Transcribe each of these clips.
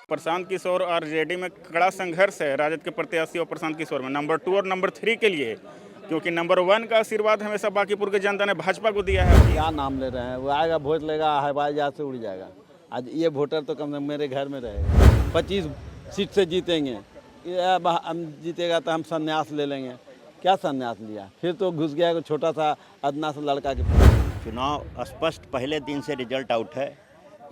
प्रशांत किशोर और आरजेडी में कड़ा संघर्ष है राजद के प्रत्याशी और प्रशांत किशोर में नंबर 2 और नंबर 3 के लिए, क्योंकि नंबर 1 का आशीर्वाद हमेशा बांकीपुर की जनता ने भाजपा को दिया है। क्या नाम ले रहे हैं, वो आएगा वोट लेगा, हवाई जहाज से उड़ जाएगा। आज ये वोटर तो कम से कम मेरे घर में रहेगा। 25 सीट से जीतेंगे, हम जीतेगा तो हम संन्यास ले लेंगे। क्या संन्यास लिया, फिर तो घुस गया एक छोटा सा अदना सा लड़का के। चुनाव स्पष्ट पहले दिन से रिजल्ट आउट है।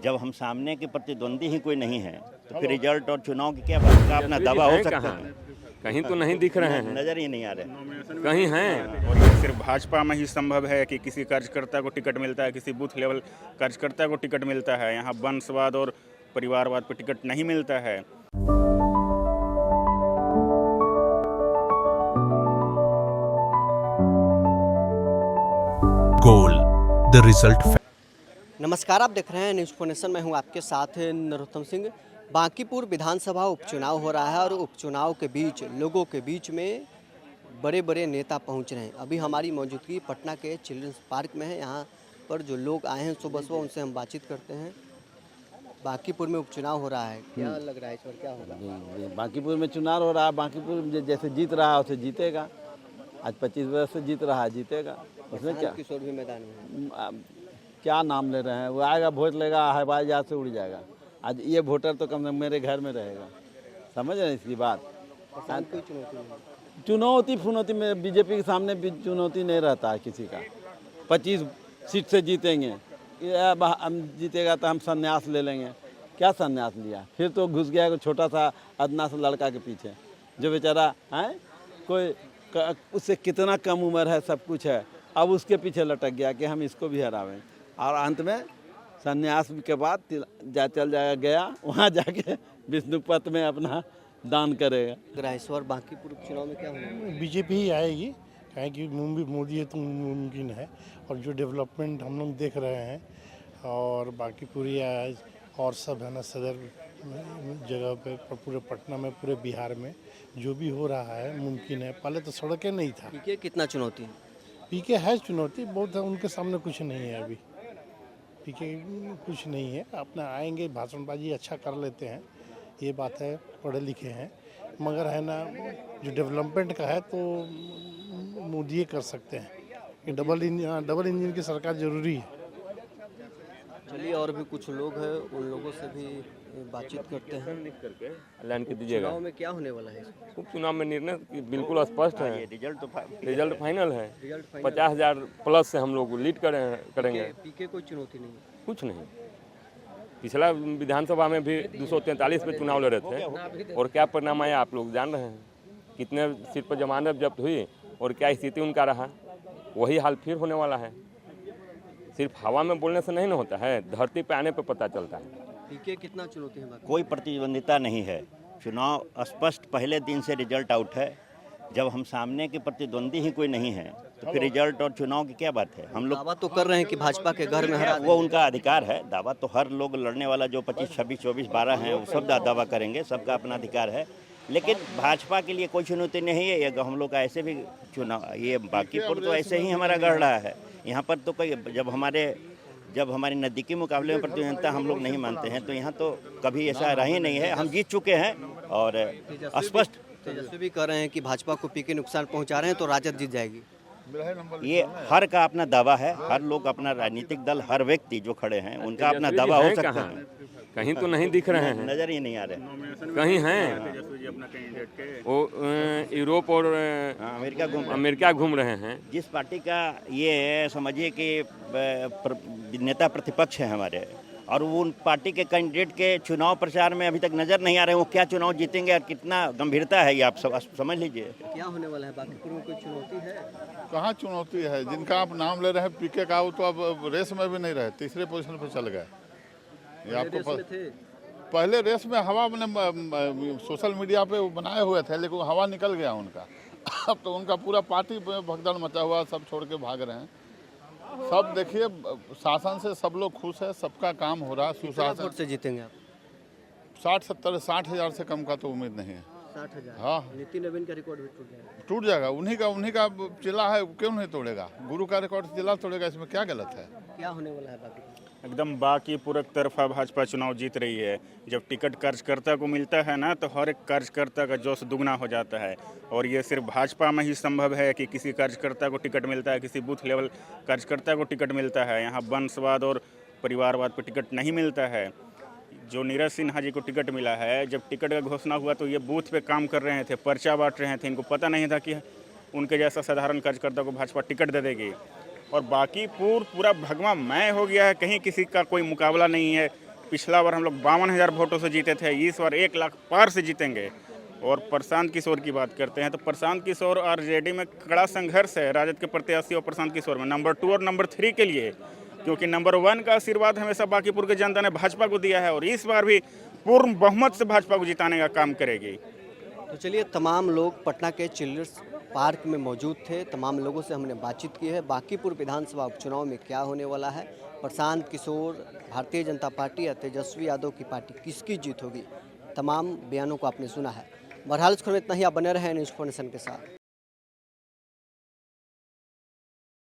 जब हम सामने के प्रतिद्वंदी ही कोई नहीं है तो फिर रिजल्ट और चुनाव की क्या बात का अपना दावा हो सकता है? कहीं तो नहीं दिख रहे हैं, नजर ही नहीं आ रहे, कहीं हैं। और ये सिर्फ भाजपा में ही संभव है कि किसी कार्यकर्ता को टिकट मिलता है, किसी बूथ लेवल कार्यकर्ता को टिकट मिलता है। यहाँ वंशवाद और परिवारवाद पर टिकट नहीं मिलता है। Goal the result. नमस्कार, आप देख रहे हैं न्यूज़ फोनेशन। मैं हूं आपके साथ नरोत्तम सिंह। बांकीपुर विधानसभा उपचुनाव हो रहा है और उपचुनाव के बीच लोगों के बीच में बड़े बड़े नेता पहुंच रहे हैं। अभी हमारी मौजूदगी पटना के चिल्ड्रंस पार्क में है। यहां पर जो लोग आए हैं सुबह सुबह उनसे हम बातचीत करते हैं। बांकीपुर में उपचुनाव हो रहा है, क्या लग रहा है इस बार क्या होगा? बांकीपुर में चुनाव हो रहा है, बांकीपुर जैसे जीत रहा है उसे जीतेगा। आज 25 वर्ष से जीत रहा है, जीतेगा। उसमें क्या किशोर भी मैदान में क्या नाम ले रहे हैं, वो आएगा वोट लेगा, हवाई जहाज से उड़ जाएगा। आज ये वोटर तो कम से कम मेरे घर में रहेगा। समझ रहे हैं इसकी बात? कोई चुनौती नहीं। चुनौती फुनौती में बीजेपी के सामने भी चुनौती नहीं रहता है किसी का। 25 सीट से जीतेंगे, हम जीतेगा तो हम संन्यास ले लेंगे। क्या संन्यास लिया, फिर तो घुस गया एक छोटा सा अदना सा लड़का के पीछे, जो बेचारा है कोई उससे कितना कम उम्र है, सब कुछ है, अब उसके पीछे लटक गया कि हम इसको भी हरावें। और अंत में संन्यास के बाद चल जाएगा गया, वहाँ जाके विष्णुपथ में अपना दान करेगा। इस बार बांकीपुर उपचुनाव में क्या होगा? बीजेपी ही आएगी, कहें कि मोदी है तो मुमकिन है। और जो डेवलपमेंट हम लोग देख रहे हैं और बांकीपुर और सब है ना, सदर जगह पे पूरे पटना में, पूरे बिहार में जो भी हो रहा है मुमकिन है। पहले तो सड़कें नहीं था। पीके कितना चुनौती है? पीके है चुनौती बहुत है, उनके सामने कुछ नहीं है। अभी पीके कुछ नहीं है, अपना आएंगे, भाषणबाजी अच्छा कर लेते हैं, ये बात है, पढ़े लिखे हैं। मगर है ना, जो डेवलपमेंट का है तो मोदी कर सकते हैं। डबल इंजन की सरकार जरूरी है। चलिए, और भी कुछ लोग हैं, उन लोगों से भी बातचीत करते हैं। लिख करके ऐलान कर दीजिएगा। चुनाव में क्या होने वाला है? उपचुनाव में निर्णय बिल्कुल स्पष्ट है। रिजल्ट फाइनल है। 50,000 प्लस से हम लोग लीड करेंगे। पीके कोई चुनौती नहीं, कुछ नहीं। पिछला विधानसभा में भी 243 पे चुनाव लड़े थे और क्या परिणाम आया आप लोग जान रहे हैं। कितने सीट पर जमानत जब्त हुई और क्या स्थिति उनका रहा, वही हाल फिर होने वाला है। सिर्फ हवा में बोलने से नहीं ना होता है, धरती पे आने पे पता चलता है। पीके कितना चुनौती है? कोई प्रतिद्वंदिता नहीं है। चुनाव स्पष्ट पहले दिन से रिजल्ट आउट है। जब हम सामने के प्रतिद्वंदी ही कोई नहीं है तो फिर रिजल्ट और चुनाव की क्या बात है? हम लोग दावा तो कर रहे हैं कि भाजपा के घर में हरा वो उनका अधिकार है। दावा तो हर लोग लड़ने वाला जो 25, 26, 24, 12 हैं वो सब दावा करेंगे, सबका अपना अधिकार है। लेकिन भाजपा के लिए कोई चुनौती नहीं है। ये हम लोग का ऐसे भी चुनाव, ये बांकीपुर तो ऐसे ही हमारा गढ़ रहा है। यहाँ पर तो कोई जब हमारे नज़दीकी मुकाबले में प्रतिद्वंदिता हम लोग नहीं मानते हैं, तो यहाँ तो कभी ऐसा रहा ही नहीं है। हम जीत चुके हैं और स्पष्ट। तेजस्वी भी कह रहे हैं कि भाजपा को पीके नुकसान पहुंचा रहे हैं तो राजद जीत जाएगी। ये हर का अपना दावा है। हर लोग अपना राजनीतिक दल, हर व्यक्ति जो खड़े हैं उनका अपना दावा हो सकता है। कहीं तो नहीं दिख रहे हैं, नजर ही नहीं आ रहे, कहीं हैं। वो यूरोप और अमेरिका घूम रहे हैं। जिस पार्टी का ये समझिए कि नेता प्रतिपक्ष है हमारे, और वो उन पार्टी के कैंडिडेट के चुनाव प्रचार में अभी तक नजर नहीं आ रहे। वो क्या चुनाव जीतेंगे और कितना गंभीरता है, ये आप सब समझ लीजिए। क्या होने वाला है? बांकीपुर में कोई चुनौती है? कहाँ चुनौती है? जिनका आप नाम ले रहे हैं पीके का, वो तो अब रेस में भी नहीं रहे, तीसरे पोजीशन पर चल गए। ये आपको पहले रेस में हवा में सोशल मीडिया पे वो बनाए हुए थे, लेकिन हवा निकल गया उनका। अब तो उनका पूरा पार्टी भगदड़ मचा हुआ, सब छोड़ के भाग रहे हैं। सब देखिए, शासन से सब लोग खुश है, सबका काम हो रहा है। सुशासन से जीतेंगे आप? 60 हज़ार से कम का तो उम्मीद नहीं है। 60,000? हाँ, नितिन नवीन का रिकॉर्ड भी टूट जाएगा। उन्हीं का चिल्ला है, क्यों नहीं तोड़ेगा? गुरु का रिकॉर्ड चिल्ला तोड़ेगा, इसमें क्या गलत है? क्या होने वाला है? बाकी एकदम बाकी पूरक तरफा भाजपा चुनाव जीत रही है। जब टिकट कार्यकर्ता को मिलता है ना, तो हर एक कार्यकर्ता का जोश दुगना हो जाता है। और ये सिर्फ भाजपा में ही संभव है कि किसी कार्यकर्ता को टिकट मिलता है, किसी बूथ लेवल कार्यकर्ता को टिकट मिलता है। यहाँ वंशवाद और परिवारवाद पर टिकट नहीं मिलता है। जो नीरज सिन्हा जी को टिकट मिला है, जब टिकट का घोषणा हुआ तो ये बूथ पे काम कर रहे थे, पर्चा बांट रहे थे। इनको पता नहीं था कि उनके जैसा साधारण कार्यकर्ता को भाजपा टिकट दे देगी। और बाकी पूरा भगवा मय हो गया है, कहीं किसी का कोई मुकाबला नहीं है। पिछला बार हम लोग 52,000 वोटों से जीते थे, इस बार 1 लाख पार से जीतेंगे। और प्रशांत किशोर की बात करते हैं तो प्रशांत किशोर और आरजेडी में कड़ा संघर्ष है राजद के प्रत्याशी और प्रशांत किशोर में, नंबर 2 और नंबर 3 के लिए। क्योंकि नंबर 1 का आशीर्वाद हमेशा बांकीपुर की जनता ने भाजपा को दिया है और इस बार भी पूर्ण बहुमत से भाजपा को जिताने का काम करेगी। तो चलिए, तमाम लोग पटना के चिल्ड्रंस पार्क में मौजूद थे। तमाम लोगों से हमने बातचीत की है। बांकीपुर विधानसभा उपचुनाव में क्या होने वाला है, प्रशांत किशोर, भारतीय जनता पार्टी या तेजस्वी यादव की पार्टी, किसकी जीत होगी, तमाम बयानों को आपने सुना है। बहरहाल इस खबर में इतना ही। आप बने रहें न्यूज़ 4 नेशन के साथ।